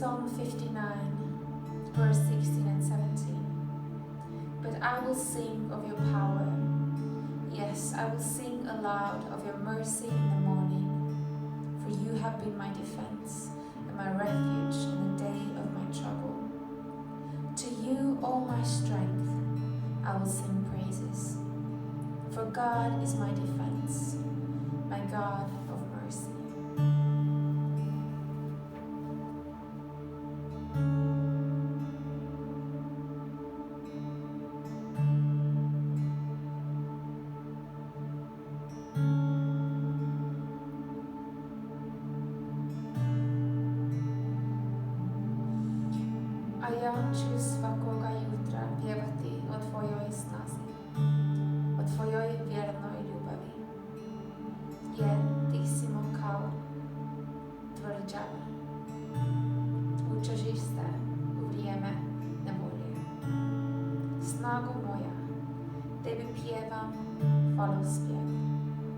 Psalm 59, verse 16 and 17. But I will sing of your power. Yes, I will sing aloud of your mercy in the morning. For you have been my defense and my refuge in the day of my trouble. To you, O my strength, I will sing praises. For God is my defense, my God of mercy. A ja ću svakoga jutra pjevati o tvojoj snazi, o tvojoj vjernoj ljubavi, jer ti si moj kao tvrđava. Učežiš se u vrijeme nevolje. Snago moja, tebi pjevam hvalospjev.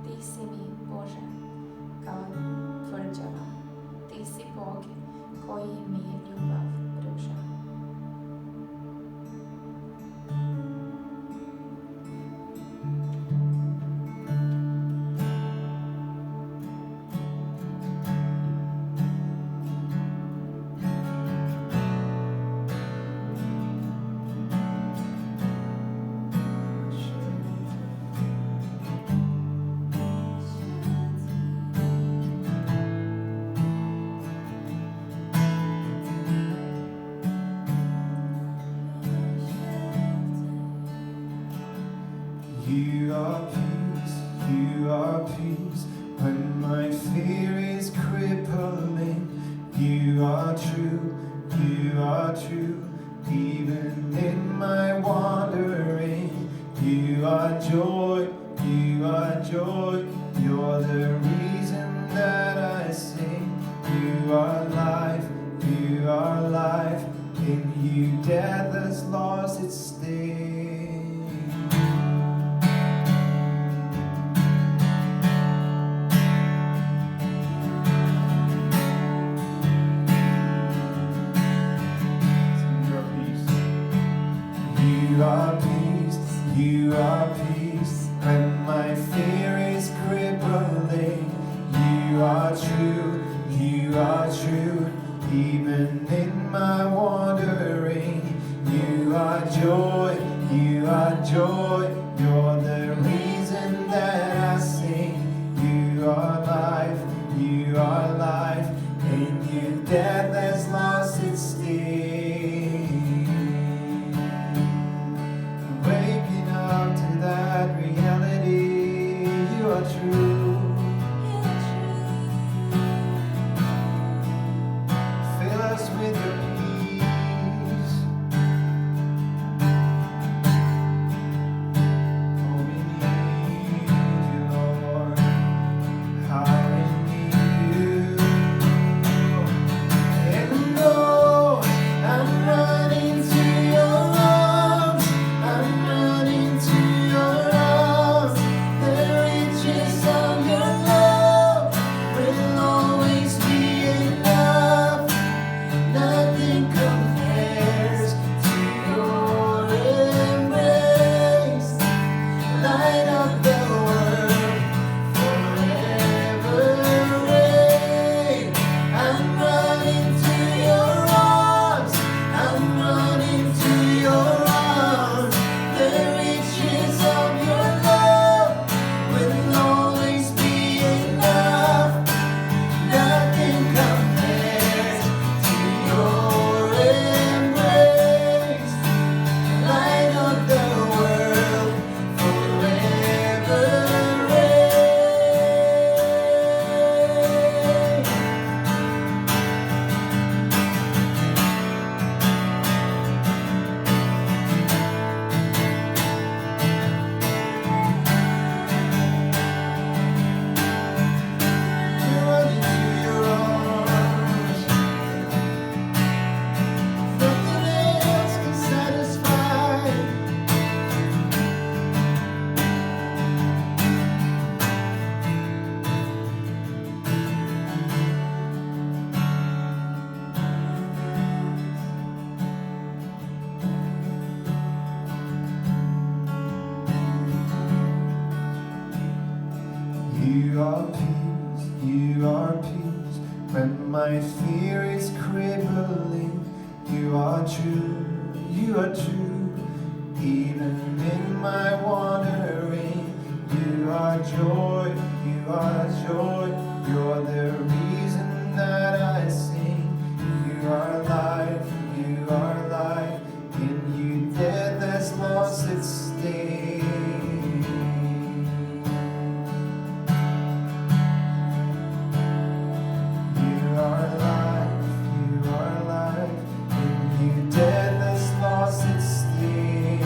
Ti si mi, Bože, kao tvrđava. Ti si Bog koji mi ljubav pruža. You are peace when my fear is crippling. You are true, even in my wandering. You are joy, you're the reason that I sing. You are life, in you death has lost its sting. You are peace when my fear is crippling. You are true, even in my wandering. You are joy, you're the reason that I sing. You are life, in you death has lost its sting. Waking up to that reality, you are true. Fill us with your peace. Oh, we need you, Lord. How we need you. And though I'm running to your arms, I'm running to your arms, the riches of You are peace, you are peace. When my fear is crippling, you are true, you are true. Even in my wandering, you are joy, you are joy. You're the reason that I sing. You are life, you are life. In you death has lost its sting. You are life, you are life. In you death has lost its sting.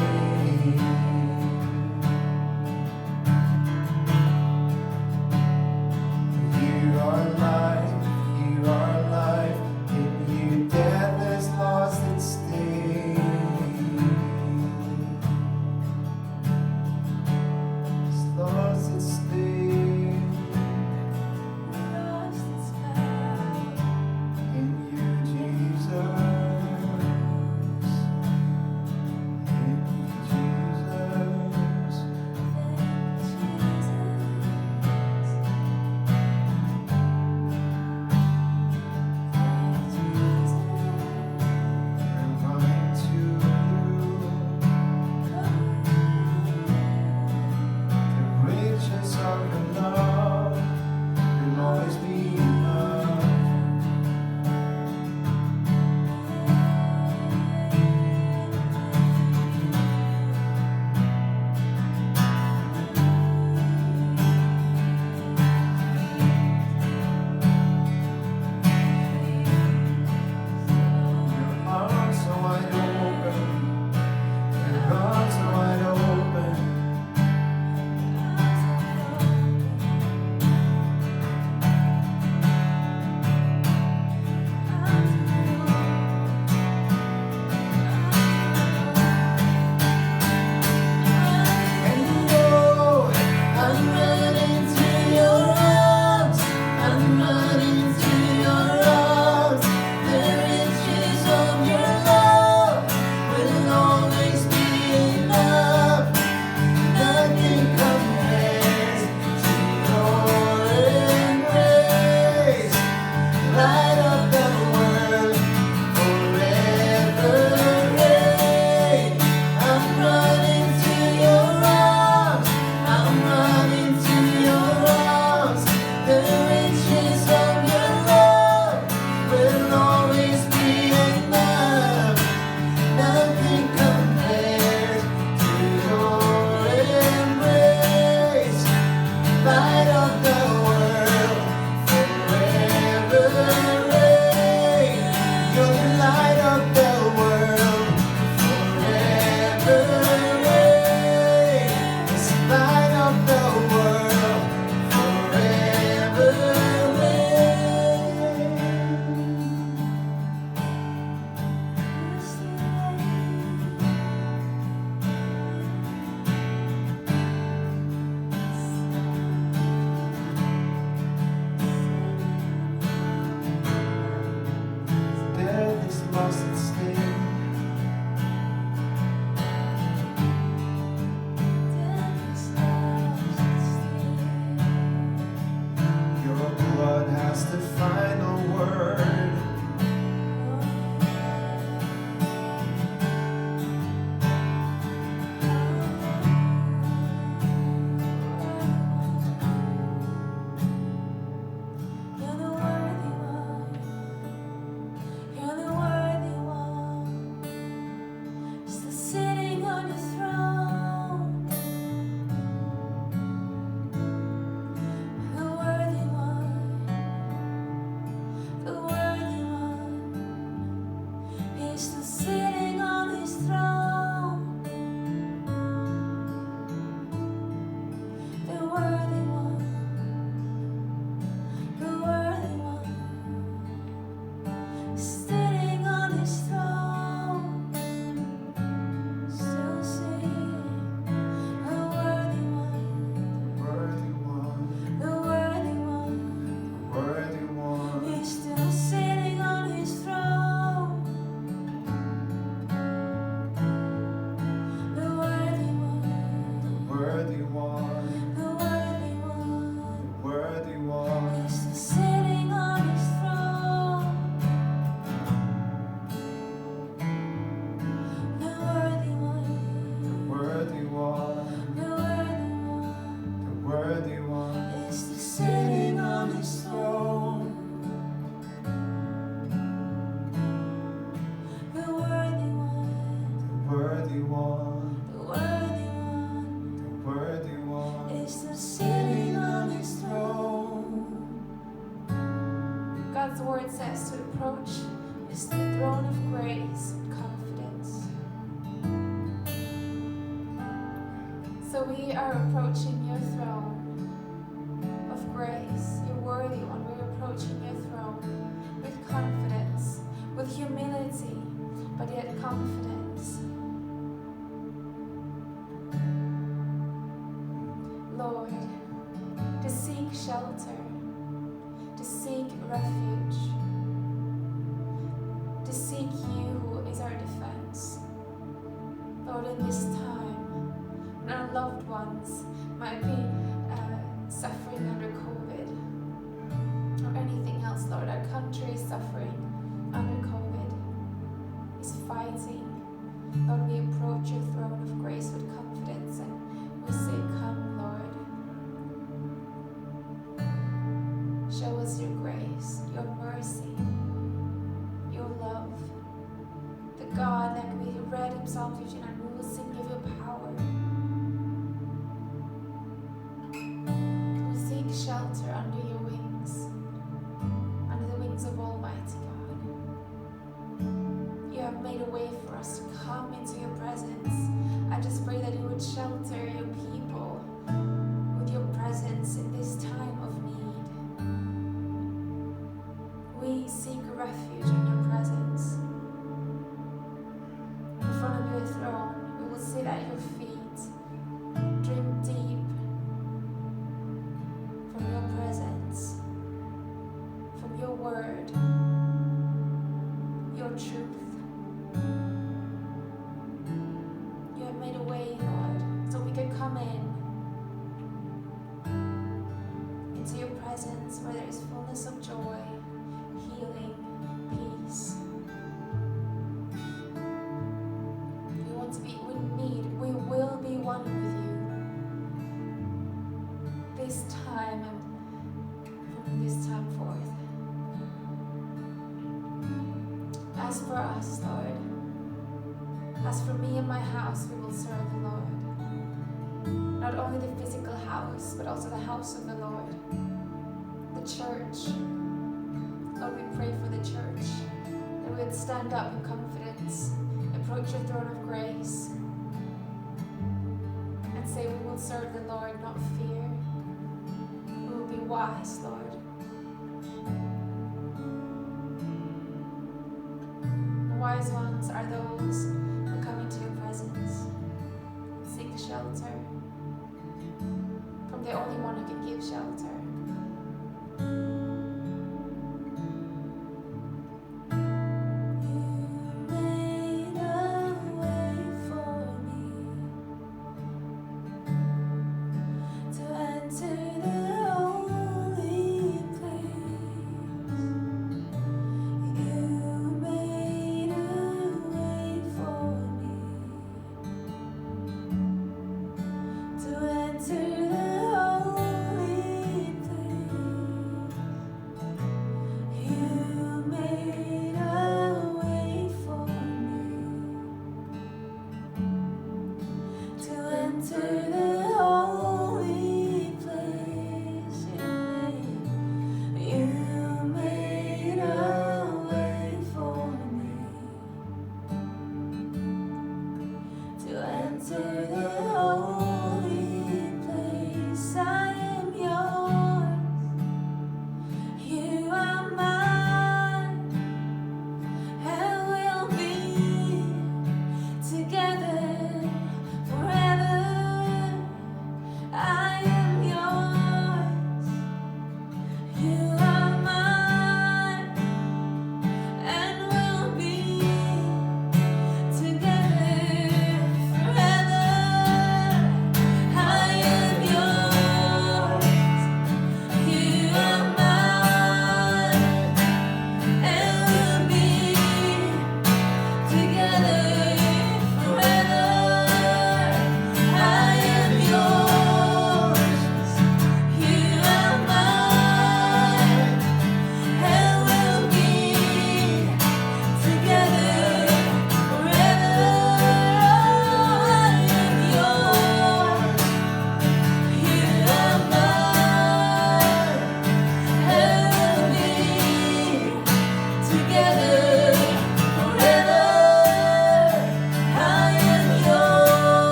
word says to approach is the throne of grace with confidence. So we are approaching your throne of grace. You're worthy one. We're approaching your throne with confidence, with humility, but yet confidence. Lord, to seek shelter, to seek refuge, to seek you who is our defense. Lord, in this time, when our loved ones might be suffering under COVID or anything else, Lord, our country is suffering under COVID, is fighting. Lord, we approach your throne of grace with confidence and we say, come, Lord. Show us your grace, your mercy, your love. The God, like we read in Psalm 59, we will sing of your power. We seek shelter under your wings, under the wings of Almighty God. You have made a way for us to come into your presence. I just pray that you would shelter your people with your presence in this time of need. We seek refuge in your presence. In front of your throne, we will sit at your feet, drink deep from your presence, from your word, your truth. You have made a way, Lord, so we could come into your presence where there is fullness of joy, healing, peace. We want to be, we will be one with you this time and from this time forth. As for us, Lord, as for me and my house, we will serve the Lord. Not only the physical house, but also the house of the Lord, the church. Lord, we pray for the church, that we would stand up in confidence, approach your throne of grace, and say we will serve the Lord, not fear. We will be wise, Lord. The wise ones are those who come into your presence, seek shelter from the only one who can give shelter. To enter the holy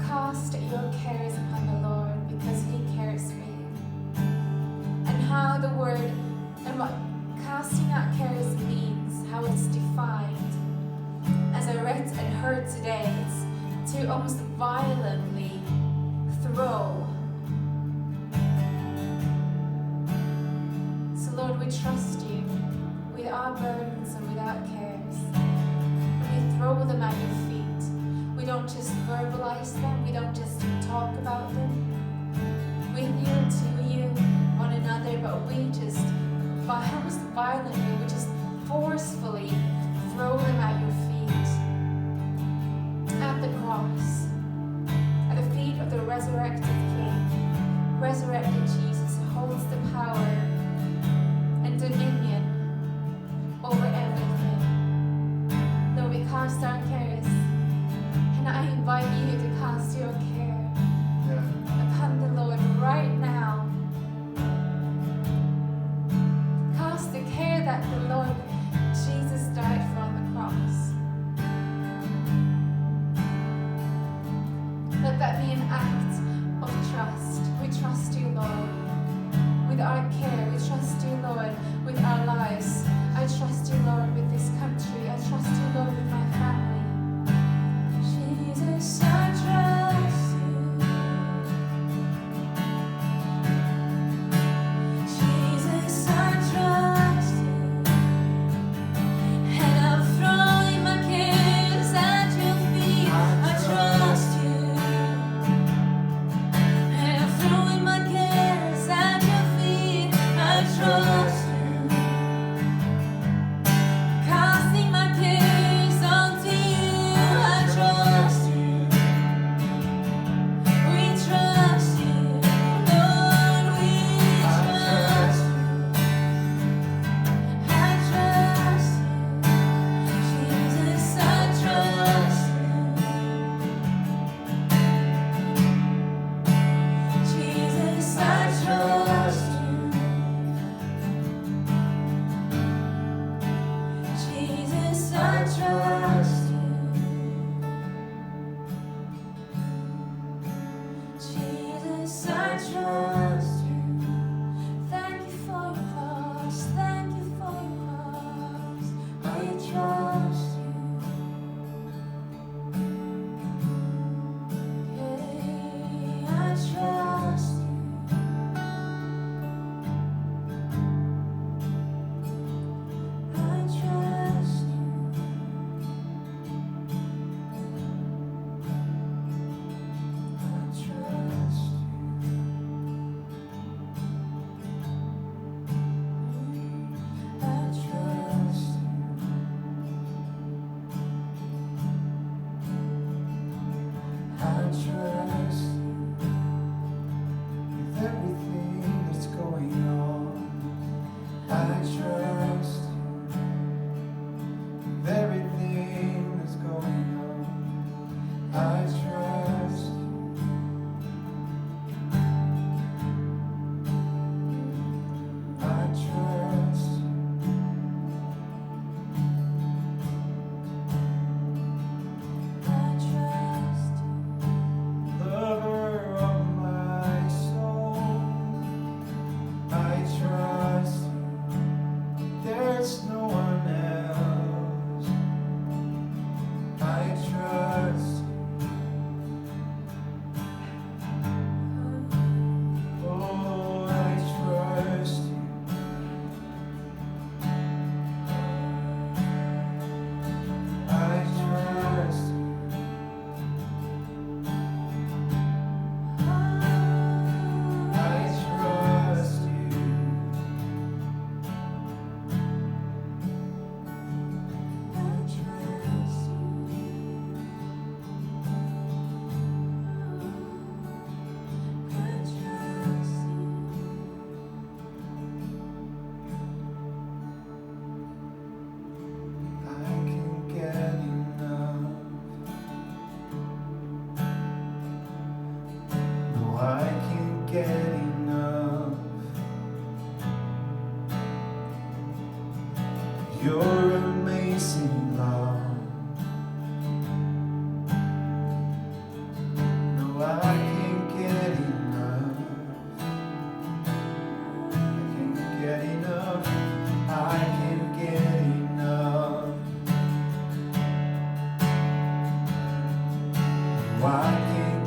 Cast your cares upon the Lord because He cares for you. And how the word and what casting out cares means, how it's defined. As I read and heard today, it's to almost violently throw. So Lord, we trust you with our burdens and with our cares. We throw them at your feet. We don't just verbalize them, we don't just talk about them. We yield to you, one another, but we just, almost violently, we just forcefully throw them at your feet. At the cross, at the feet of the resurrected King, resurrected Jesus, who holds the power and dominion over everything. Lord, we cast our cares. And I invite you to cast your care upon the Lord right now. Cast the care that the Lord Jesus died for on the cross. Let that be an act of trust. We trust you, Lord, with our care. We trust you, Lord, with our lives. I trust you, Lord, with this country. I trust you, Lord, with my family. Jesus, I trust you. Jesus, I trust you. And I'm throwing my cares at your feet. I trust you. And I'm throwing my cares at your feet. I trust you. Casting my cares onto you.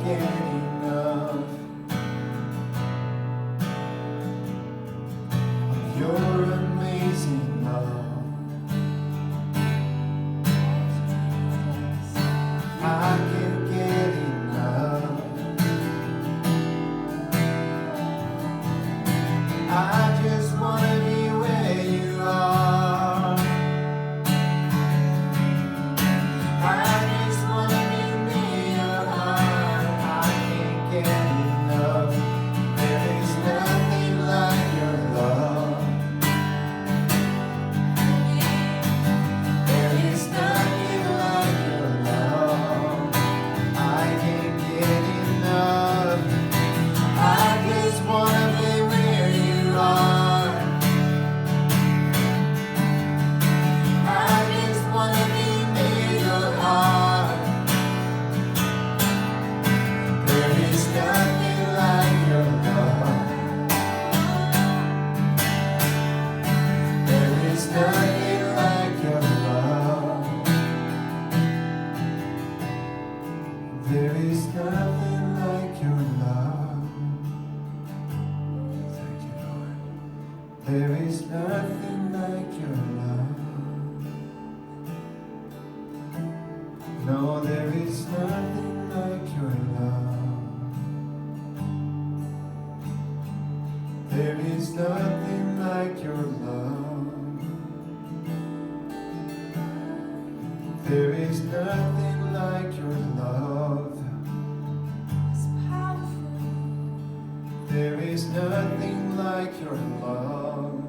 get enough of your amazing love. I can't get enough. I just wanna be where you are. I just wanna be near your heart. I can't get enough. There is nothing like your love. There is nothing like your love. I can't get enough. I just wanna be where you are. I just wanna be near your heart. There is nothing like your love. There is nothing like your love. There is nothing like your love. Thank you, Lord. There is nothing like your love. No, there is nothing like your love. There is nothing like your love. There is nothing like your love. It's powerful. There is nothing like your love.